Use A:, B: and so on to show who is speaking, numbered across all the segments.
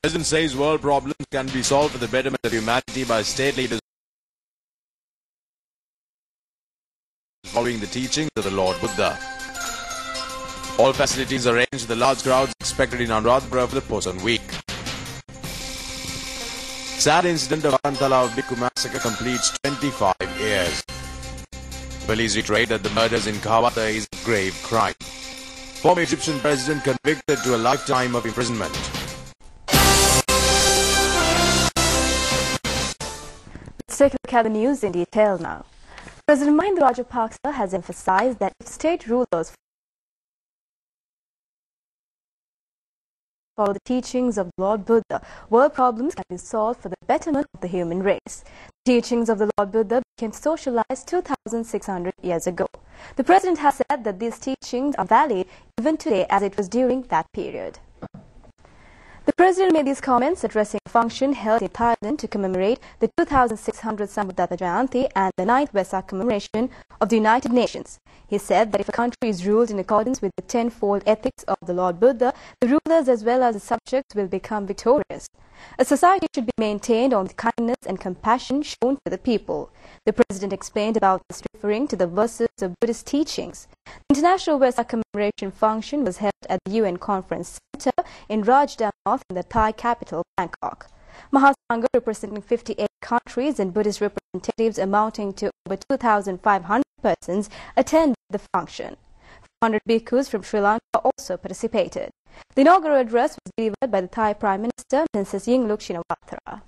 A: President says world problems can be solved for the betterment of humanity by state leaders following the teachings of the Lord Buddha. All facilities arranged, the large crowds expected in Anuradhapura for the Poson week. Sad incident of Arantala Bhikkhu massacre completes 25 years. Police reiterate that the murders in Kawata is a grave crime. Former Egyptian president convicted to a lifetime of imprisonment.
B: Let's take a look at the news in detail now. President Mahinda Rajapaksa has emphasized that if state rulers follow the teachings of Lord Buddha, world problems can be solved for the betterment of the human race. The teachings of the Lord Buddha became socialized 2,600 years ago. The President has said that these teachings are valid even today as it was during that period. The President made these comments addressing a function held in Thailand to commemorate the 2600th Sambuddhata Jayanti and the 9th Vesak commemoration of the United Nations. He said that if a country is ruled in accordance with the tenfold ethics of the Lord Buddha, the rulers as well as the subjects will become victorious. A society should be maintained on the kindness and compassion shown to the people. The President explained about this referring to the verses of Buddhist teachings. The International Vesak commemoration function was held at the UN Conference Center in Rajdamnern in the Thai capital, Bangkok. Mahasangha, representing 58 countries, and Buddhist representatives amounting to over 2,500 persons attended the function. 400 bhikkhus from Sri Lanka also participated. The inaugural address was delivered by the Thai Prime Minister, Princess Yingluck Shinawatra.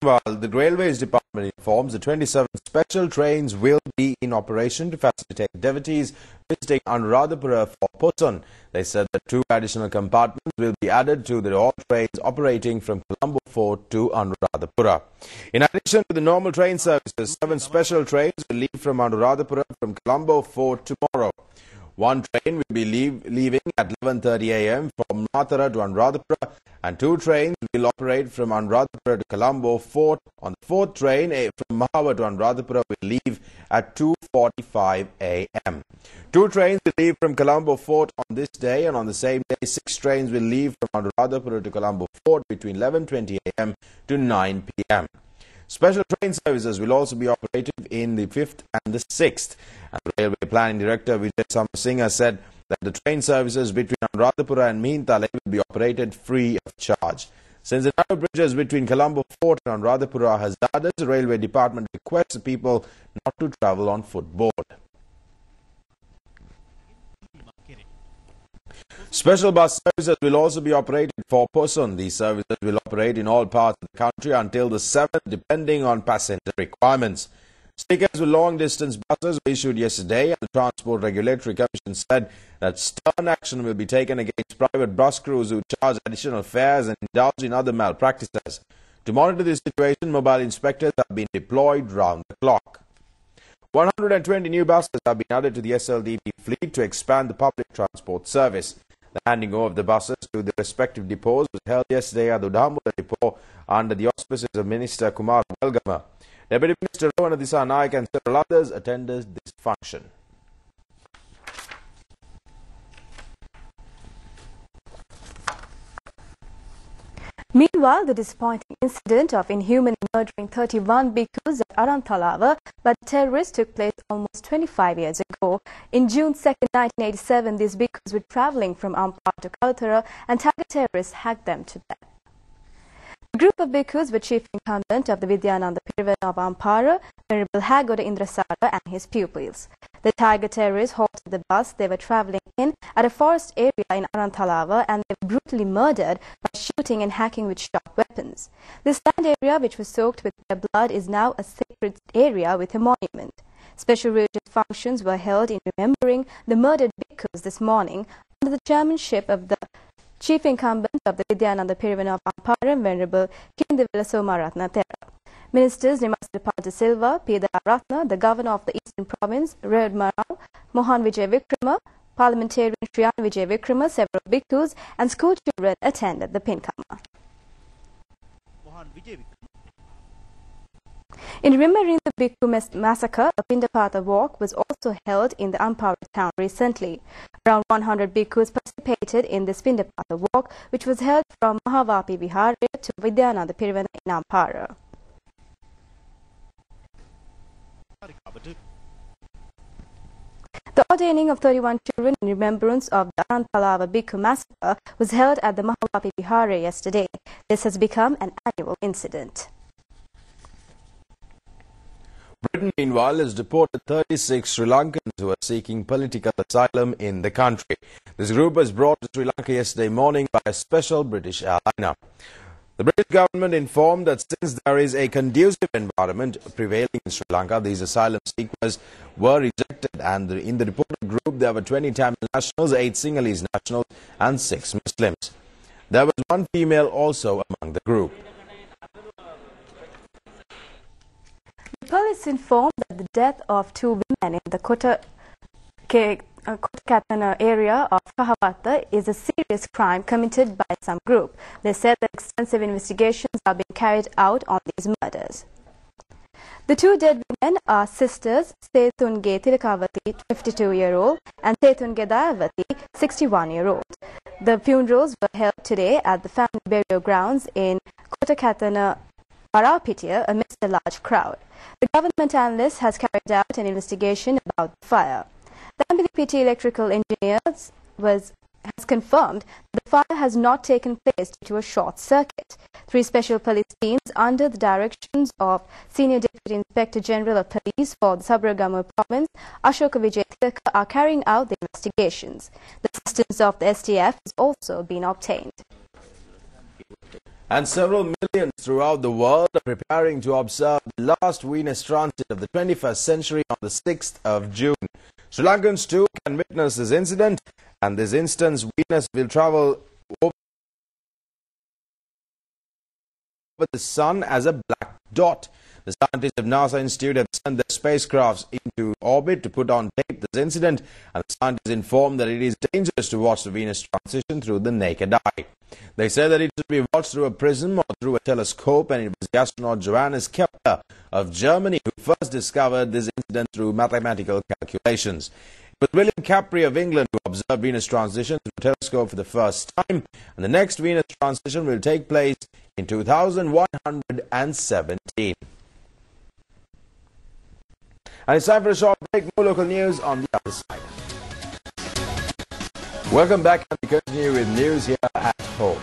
A: Meanwhile, the Railways Department informs the 27 special trains will be in operation to facilitate devotees visiting Anuradhapura for Poson. They said that 2 additional compartments will be added to the all trains operating from Colombo Fort to Anuradhapura. In addition to the normal train services, 7 special trains will leave from Anuradhapura from Colombo Fort tomorrow. 1 train will be leaving at 11:30 a.m. from Mathura to Anuradhapura, and 2 trains will operate from Anuradhapura to Colombo Fort. On the 4th train from Mahawar to Anuradhapura will leave at 2:45 a.m. 2 trains will leave from Colombo Fort on this day, and on the same day 6 trains will leave from Anuradhapura to Colombo Fort between 11:20 a.m. to 9 p.m. Special train services will also be operative in the 5th and the 6th. And the Railway Planning Director Vijay Samarasinghe said that the train services between Anuradhapura and Mihintale will be operated free of charge. Since the narrow bridges between Colombo Fort and Anuradhapura are hazardous, the Railway Department requests people not to travel on footboard. Special bus services will also be operated for Poson. These services will operate in all parts of the country until the 7th, depending on passenger requirements. Stickers with long-distance buses were issued yesterday, and the Transport Regulatory Commission said that stern action will be taken against private bus crews who charge additional fares and indulge in other malpractices. To monitor this situation, mobile inspectors have been deployed round the clock. 120 new buses have been added to the SLDP fleet to expand the public transport service. The handing over of the buses to the respective depots was held yesterday at the Udhampur depot under the auspices of Minister Kumar Welgama. Deputy Minister Rohan Disanayak and several others attended this function.
B: Meanwhile, the disappointing incident of inhumanly murdering 31 bhikkhus at Aranthalawa by the terrorists took place almost 25 years ago. In June 2, 1987, these bhikkhus were travelling from Ampara to Kalathara, and Tiger terrorists hacked them to death. The group of bhikkhus were chief incumbent of the Vidyananda Pirivana of Ampara, Venerable Hagoda Indrasara, and his pupils. The Tiger terrorists halted the bus they were travelling in at a forest area in Aranthalawa, and they were brutally murdered by shooting and hacking with sharp weapons. This land area, which was soaked with their blood, is now a sacred area with a monument. Special religious functions were held in remembering the murdered bhikkhus this morning under the chairmanship of the chief incumbent of the Vidyananda Pirivana of Ampara, Venerable Kindivela Somaratna Thera. Ministers Nimasripal de Silva, P. Ratna, the governor of the Eastern Province, Reud Marau, Mohan Vijay Vikrama, parliamentarian Sriyan Vijay Vikrama, several bhikkhus and school children attended the Pinkama. In remembering the Bhikkhu massacre, a Pindapata walk was also held in the Ampara town recently. Around 100 bhikkhus participated in this Pindapata walk, which was held from Mahavapi Vihara to Vidyananda Pirivana in Ampara. The ordaining of 31 children in remembrance of the Ananthalava Bhikkhu massacre was held at the Mahavapi Vihara yesterday. This has become an annual incident.
A: Britain, meanwhile, has deported 36 Sri Lankans who are seeking political asylum in the country. This group was brought to Sri Lanka yesterday morning by a special British airliner. The British government informed that since there is a conducive environment prevailing in Sri Lanka, these asylum seekers were rejected, and in the deported group there were 20 Tamil nationals, 8 Sinhalese nationals and 6 Muslims. There was one female also among the group.
B: The police informed that the death of 2 women in the Kotakatana area of Kahawata is a serious crime committed by some group. They said that extensive investigations are being carried out on these murders. The 2 dead women are sisters Setunge Tilakavati, 52-year-old, and Setunge Dayavati, 61-year-old. The funerals were held today at the family burial grounds in Kotakatana, Parapitiya, amidst a large crowd. The government analyst has carried out an investigation about the fire. The MBPT electrical engineers has confirmed the fire has not taken place due to a short circuit. 3 special police teams under the directions of Senior Deputy Inspector General of Police for the Sabaragamu province, Ashoka Vijay Tilaka, are carrying out the investigations. The assistance of the STF has also been obtained.
A: And several millions throughout the world are preparing to observe the last Venus transit of the 21st century on the 6th of June. Sri Lankans too can witness this incident, and this instance Venus will travel over the sun as a black dot. The scientists of NASA Institute have sent their spacecrafts into orbit to put on tape this incident, and the scientists informed that it is dangerous to watch the Venus transition through the naked eye. They said that it should be watched through a prism or through a telescope, and it was the astronaut Johannes Kepler of Germany who first discovered this incident through mathematical calculations. It was William Capri of England who observed Venus transition through a telescope for the first time, and the next Venus transition will take place in 2117. And it's time for a short break. More local news on the other side. Welcome back, and we continue with news here at home.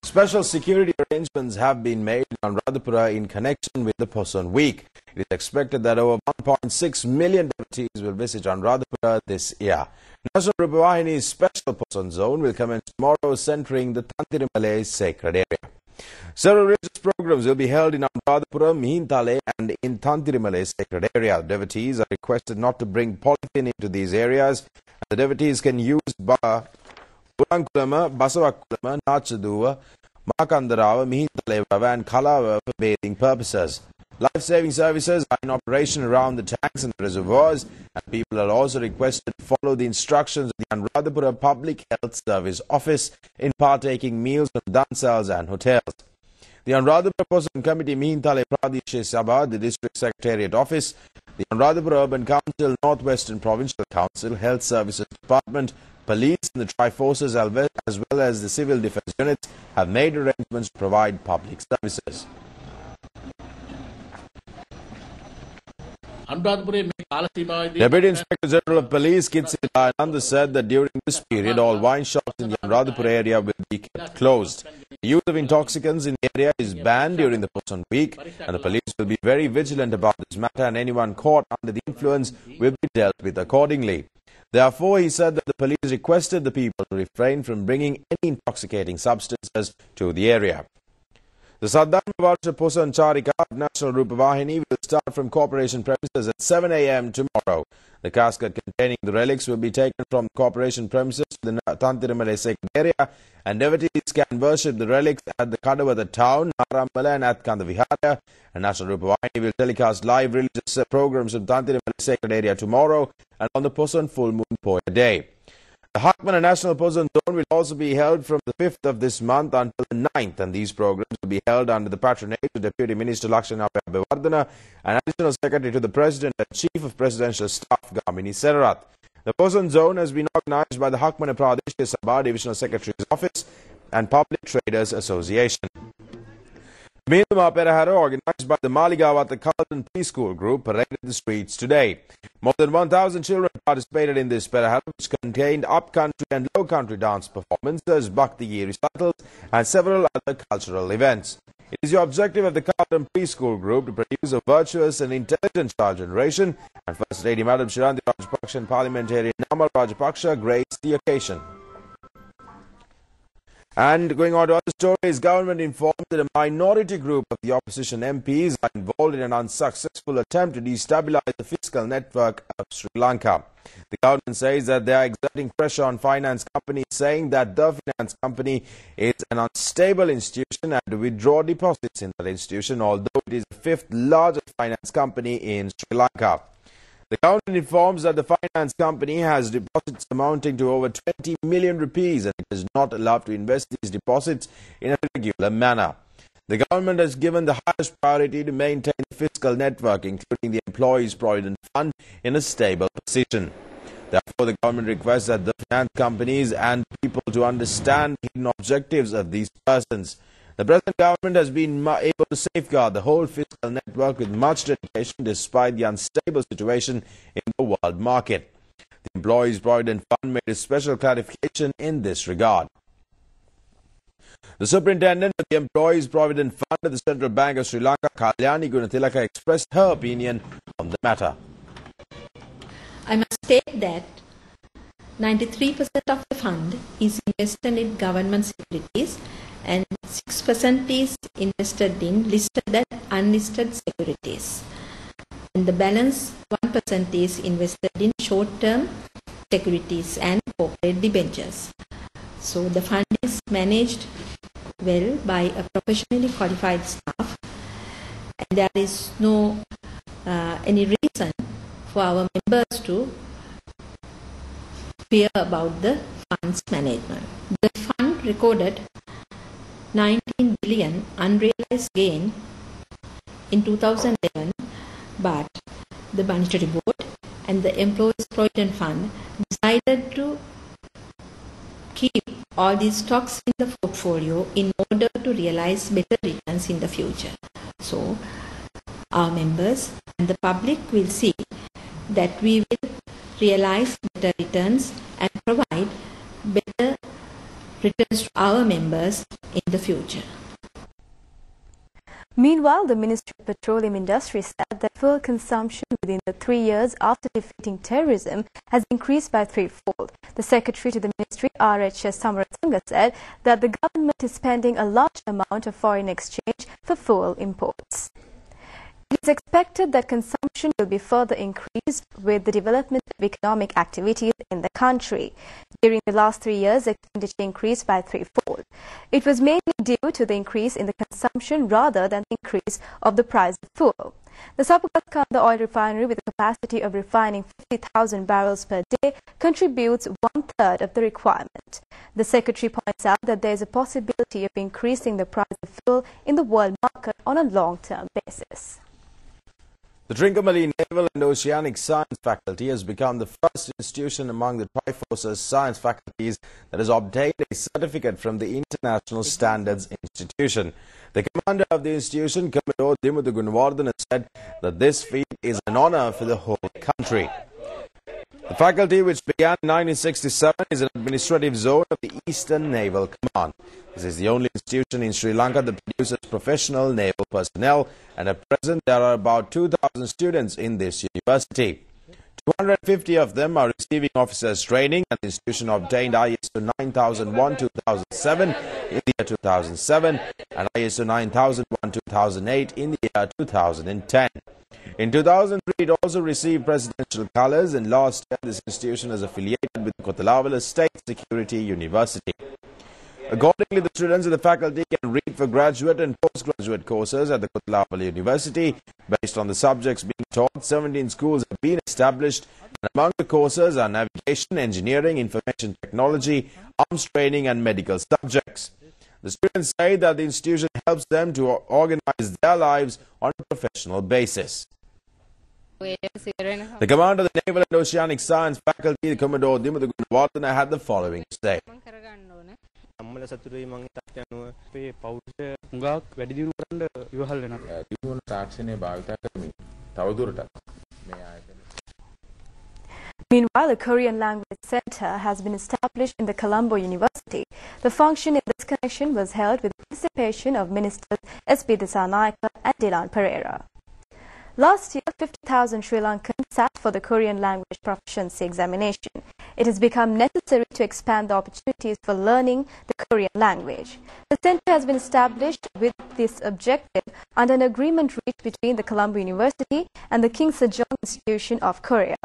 A: Special security arrangements have been made in Anuradhapura in connection with the Poson Week. It is expected that over 1.6 million devotees will visit Anuradhapura this year. National Rupavahini's special Poson zone will commence tomorrow, centering the Tantirimale sacred area. Several religious programs will be held in Anuradhapura, Mihintale and in Tantirimale sacred area. Devotees are requested not to bring polythene into these areas. The devotees can use Purankulama, Basavakulama, Nachaduva, Makandarawa, Mihintale and Kalava for bathing purposes. Life-saving services are in operation around the tanks and reservoirs, and people are also requested to follow the instructions of the Anuradhapura Public Health Service Office in partaking meals from dansals and hotels. The Anuradhapura Poson Committee, Mihintale Pradesh Sabha, the District Secretariat Office, the Anuradhapura Urban Council, Northwestern Provincial Council, Health Services Department, Police and the Tri-Forces as well as the Civil Defence Units have made arrangements to provide public services. Deputy Inspector General of Police Kitsi Dayananda said that during this period all wine shops in the Anuradhapura area will be kept closed. The use of intoxicants in the area is banned during the Poson Week, and the police will be very vigilant about this matter, and anyone caught under the influence will be dealt with accordingly. Therefore, he said that the police requested the people to refrain from bringing any intoxicating substances to the area. The Saddharma Varsha Poson Charika of National Rupavahini will start from corporation premises at 7 a.m. tomorrow. The casket containing the relics will be taken from corporation premises to the Tantirimale sacred area, and devotees can worship the relics at the Kadavada town, Naramala and at Kanda Vihara. And National Rupavahini will telecast live religious programs of Tantirimale sacred area tomorrow and on the Poson full moon Poya day. The Hakmana National Poson Zone Zone will also be held from the 5th of this month until the 9th, and these programs will be held under the patronage of Deputy Minister Lakshana Abewardena and Additional Secretary to the President and Chief of Presidential Staff Gamini Serarat. The Poson Zone has been organized by the Hakmane Pradesh Sabha Divisional Secretary's Office and Public Traders Association. Meeluma Perahara, organized by the Maligawata Carlton Preschool Group, paraded the streets today. More than 1,000 children participated in this Perahara, which contained up-country and low-country dance performances, Bhakti recitals, and several other cultural events. It is the objective of the Carlton Preschool Group to produce a virtuous and intelligent child generation, and First Lady Madam Shiranti Rajapaksa and Parliamentarian Namal Rajapaksa graced the occasion. And going on to other stories, government informed that a minority group of the opposition MPs are involved in an unsuccessful attempt to destabilize the fiscal network of Sri Lanka. The government says that they are exerting pressure on finance companies, saying that the finance company is an unstable institution and to withdraw deposits in that institution, although it is the 5th largest finance company in Sri Lanka. The government informs that the finance company has deposits amounting to over 20 million rupees and it is not allowed to invest these deposits in a regular manner. The government has given the highest priority to maintain the fiscal network, including the Employees Provident Fund, in a stable position. Therefore, the government requests that the finance companies and people to understand the hidden objectives of these persons. The present government has been able to safeguard the whole fiscal network with much dedication despite the unstable situation in the world market. The Employees Provident Fund made a special clarification in this regard. The Superintendent of the Employees Provident Fund of the Central Bank of Sri Lanka, Kalyani Gunatilaka, expressed her opinion on the matter.
C: I must state that 93% of the fund is invested in government securities and 6% is invested in listed and unlisted securities. And the balance 1% is invested in short-term securities and corporate debentures. So the fund is managed well by a professionally qualified staff, and there is no any reason for our members to fear about the fund's management. The fund recorded 19 billion unrealized gain in 2011, but the Monetary Board and the Employees Provident Fund decided to keep all these stocks in the portfolio in order to realize better returns in the future. So our members and the public will see that we will realize better returns and provide better returns to our members in the future.
B: Meanwhile, the Ministry of Petroleum Industry said that fuel consumption within the 3 years after defeating terrorism has increased by threefold. The Secretary to the Ministry, RHS Samaratunga, said that the government is spending a large amount of foreign exchange for fuel imports. It is expected that consumption will be further increased with the development of economic activities in the country. During the last 3 years, expenditure increased by threefold. It was mainly due to the increase in the consumption rather than the increase of the price of fuel. The Sapukakanda oil refinery, with a capacity of refining 50,000 barrels per day, contributes 1/3 of the requirement. The Secretary points out that there is a possibility of increasing the price of fuel in the world market on a long-term basis.
A: The Trincomalee Naval and Oceanic Science Faculty has become the first institution among the Triforce's science faculties that has obtained a certificate from the International Standards Institution. The commander of the institution, Commodore Dimudu Gunawardena, said that this feat is an honor for the whole country. The faculty, which began in 1967, is an administrative zone of the Eastern Naval Command. This is the only institution in Sri Lanka that produces professional naval personnel, and at present there are about 2,000 students in this university. 250 of them are receiving officers training, and the institution obtained ISO 9001-2007 in the year 2007 and ISO 9001-2008 in the year 2010. In 2003, it also received presidential colors, and last year this institution is affiliated with Kotalavala State Security University. Accordingly, the students and the faculty can read for graduate and postgraduate courses at the Kuthalapalli University. Based on the subjects being taught, 17 schools have been established, and among the courses are navigation, engineering, information technology, arms training and medical subjects. The students say that the institution helps them to organize their lives on a professional basis. The commander of the Naval and Oceanic Science Faculty, Commodore Dimuthu Gunawardena, had the following to say.
B: Meanwhile, a Korean language center has been established in the Colombo University. The function in this connection was held with the participation of Ministers S.P. Dissanayake and Dilan Pereira. Last year, 50,000 Sri Lankans sat for the Korean language proficiency examination. It has become necessary to expand the opportunities for learning the Korean language. The center has been established with this objective under an agreement reached between the Colombo University and the King Sejong Institution of Korea.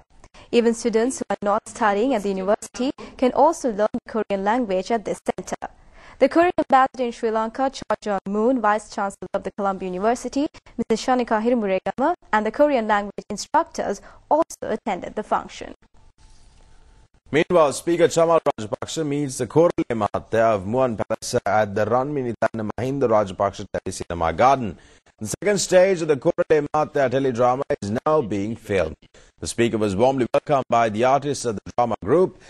B: Even students who are not studying at the university can also learn the Korean language at this center. The Korean ambassador in Sri Lanka, Cho Jong-moon, Vice Chancellor of the Colombo University, Mrs. Shanika Hirumuregama, and the Korean language instructors also attended the function.
A: Meanwhile, Speaker Chamal Rajapaksa meets the Korale Mahathya of Muan Palace at the Ranminitana Mahinda Rajapaksa Telecinema Garden. The second stage of the Korale Mahathya teledrama is now being filmed. The speaker was warmly welcomed by the artists of the drama group.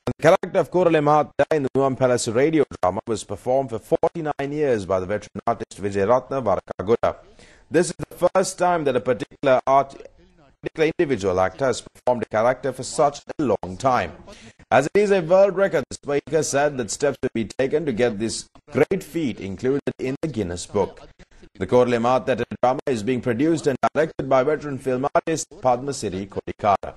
A: And the character of Korale Mahathya in the Muan Palace radio drama was performed for 49 years by the veteran artist Vijay Ratna Varakagura. This is the first time that a particular individual actor has performed a character for such a long time. As it is a world record, the speaker said that steps will be taken to get this great feat included in the Guinness Book. The Korale Mahathya drama is being produced and directed by veteran film artist Padma Siri Kodikara.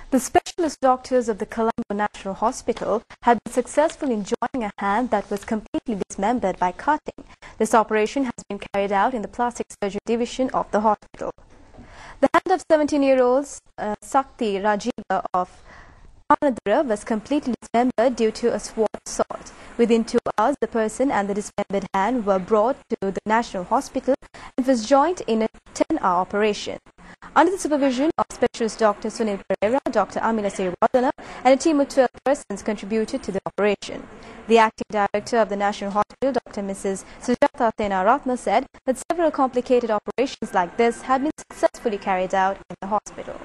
B: The specialist doctors of the Colombo National Hospital have been successful in joining a hand that was completely dismembered by cutting. This operation has been carried out in the plastic surgery division of the hospital. The hand of 17-year-old Sakti Rajiva of Anadura was completely dismembered due to a sword assault. Within 2 hours, the person and the dismembered hand were brought to the National Hospital and was joined in a 10-hour operation. Under the supervision of specialist Dr. Sunil Pereira, Dr. Amila Sirivardhana, and a team of 12 persons contributed to the operation. The acting director of the National Hospital, Dr. Mrs. Sujata Tena Ratna, said that several complicated operations like this have been successfully carried out in the hospital.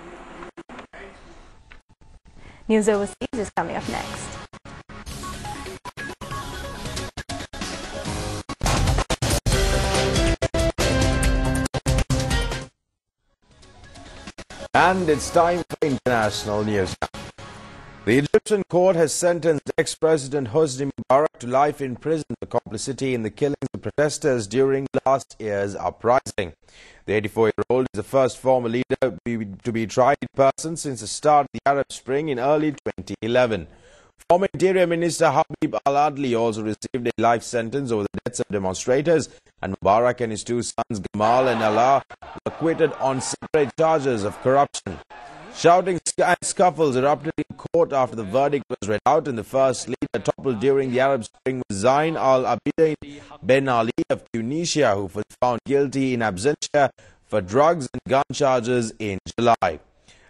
B: News Overseas is coming up next.
A: And it's time for international news. The Egyptian court has sentenced ex-President Hosni Mubarak to life in prison for complicity in the killings of protesters during last year's uprising. The 84-year-old is the first former leader to be tried in person since the start of the Arab Spring in early 2011. Former Interior Minister Habib Al-Adli also received a life sentence over the deaths of demonstrators, and Mubarak and his 2 sons Gamal and Allah were acquitted on separate charges of corruption. Shouting and scuffles erupted in court after the verdict was read out, and the first leader toppled during the Arab Spring was Zain al-Abidin Ben Ali of Tunisia, who was found guilty in absentia for drugs and gun charges in July.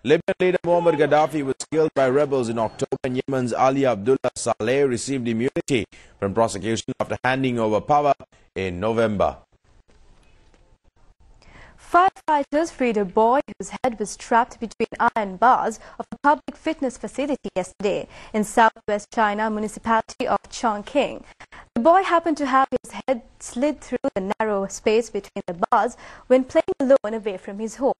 A: Libyan leader Muammar Gaddafi was killed by rebels in October, and Yemen's Ali Abdullah Saleh received immunity from prosecution after handing over power in November.
B: Firefighters freed a boy whose head was trapped between iron bars of a public fitness facility yesterday in southwest China municipality of Chongqing. The boy happened to have his head slid through the narrow space between the bars when playing alone away from his home.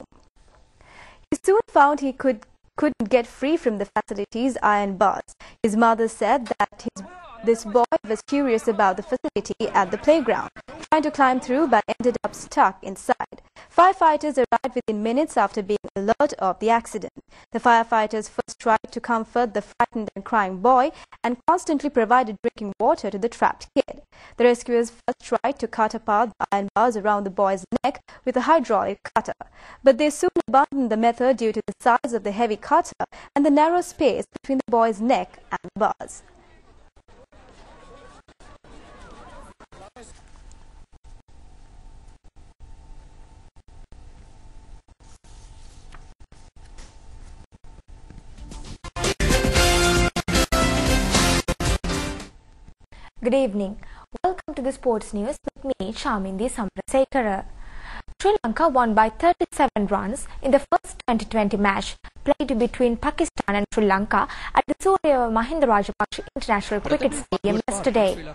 B: He soon found he couldn't get free from the facility's iron bars. His mother said that his This boy was curious about the facility at the playground, trying to climb through but ended up stuck inside. Firefighters arrived within minutes after being alert of the accident. The firefighters first tried to comfort the frightened and crying boy and constantly provided drinking water to the trapped kid. The rescuers first tried to cut apart the iron bars around the boy's neck with a hydraulic cutter, but they soon abandoned the method due to the size of the heavy cutter and the narrow space between the boy's neck and the bars.
D: Good evening. Welcome to the sports news with me, Shamindi Samrasekara. Sri Lanka won by 37 runs in the first T20 match played between Pakistan and Sri Lanka at the Surya Mahinda Rajapaksa International Cricket Stadium yesterday.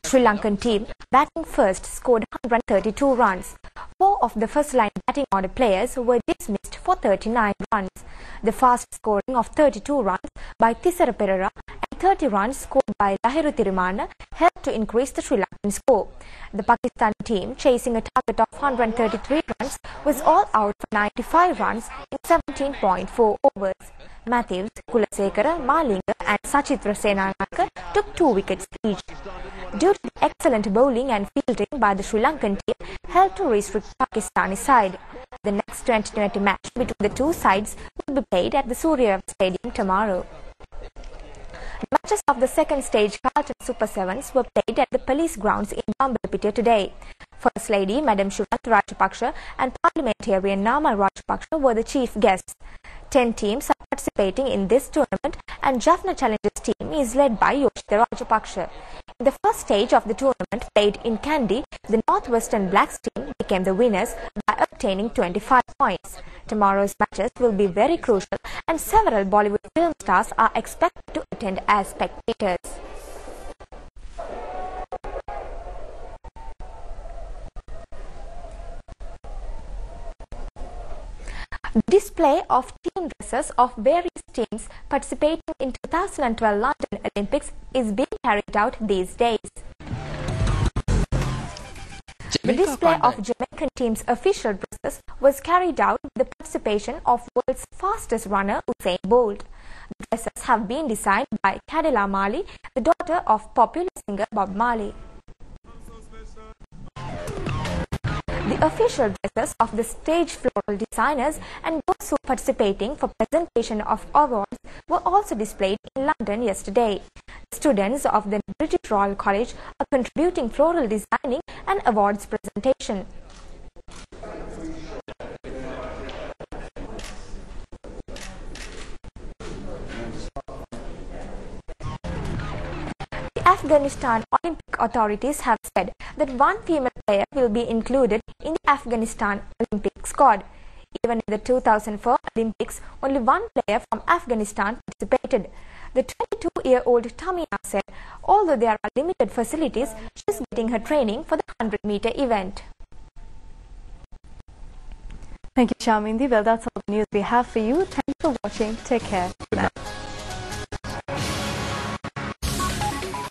D: Sri Lankan team batting first scored 132 runs. 4 of the first-line batting order players were dismissed for 39 runs. The fast scoring of 32 runs by Thisara Perera and 30 runs scored by Lahiru Tirimana helped to increase the Sri Lankan score. The Pakistan team, chasing a target of 133 runs, was all out for 95 runs in 17.4 overs. Matthews, Kulasekara, Malinga and Sachitra Senanaka took 2 wickets each. Due to the excellent bowling and fielding by the Sri Lankan team, helped to restrict Pakistani side. The next T20 match between the two sides will be played at the Surya Stadium tomorrow. The matches of the second stage Carlton Super Sevens were played at the police grounds in Bambalapitiya today. First Lady Madam Shuranta Rajapaksa and Parliamentarian Nama Rajapaksa were the chief guests. 10 teams are participating in this tournament and Jaffna Challengers team is led by Yoshida Rajapaksa. In the first stage of the tournament played in Kandy, the Northwestern Blacks team became the winners by obtaining 25 points. Tomorrow's matches will be very crucial and several Bollywood film stars are expected to attend as spectators. The display of team dresses of various teams participating in 2012 London Olympics is being carried out these days. The display of Jamaican team's official dresses was carried out with the participation of world's fastest runner Usain Bolt. The dresses have been designed by Cadella Marley, the daughter of popular singer Bob Marley. The official dresses of the stage floral designers and those who participating for presentation of awards were also displayed in London yesterday. Students of the British Royal College are contributing floral designing and awards presentation. Afghanistan Olympic authorities have said that one female player will be included in the Afghanistan Olympic squad. Even in the 2004 Olympics, only one player from Afghanistan participated. The 22-year-old Tamia said, although there are limited facilities, she is getting her training for the 100-meter event.
B: Thank you, Shamindi. Well, that's all the news we have for you. Thanks for watching. Take care.
A: Good night.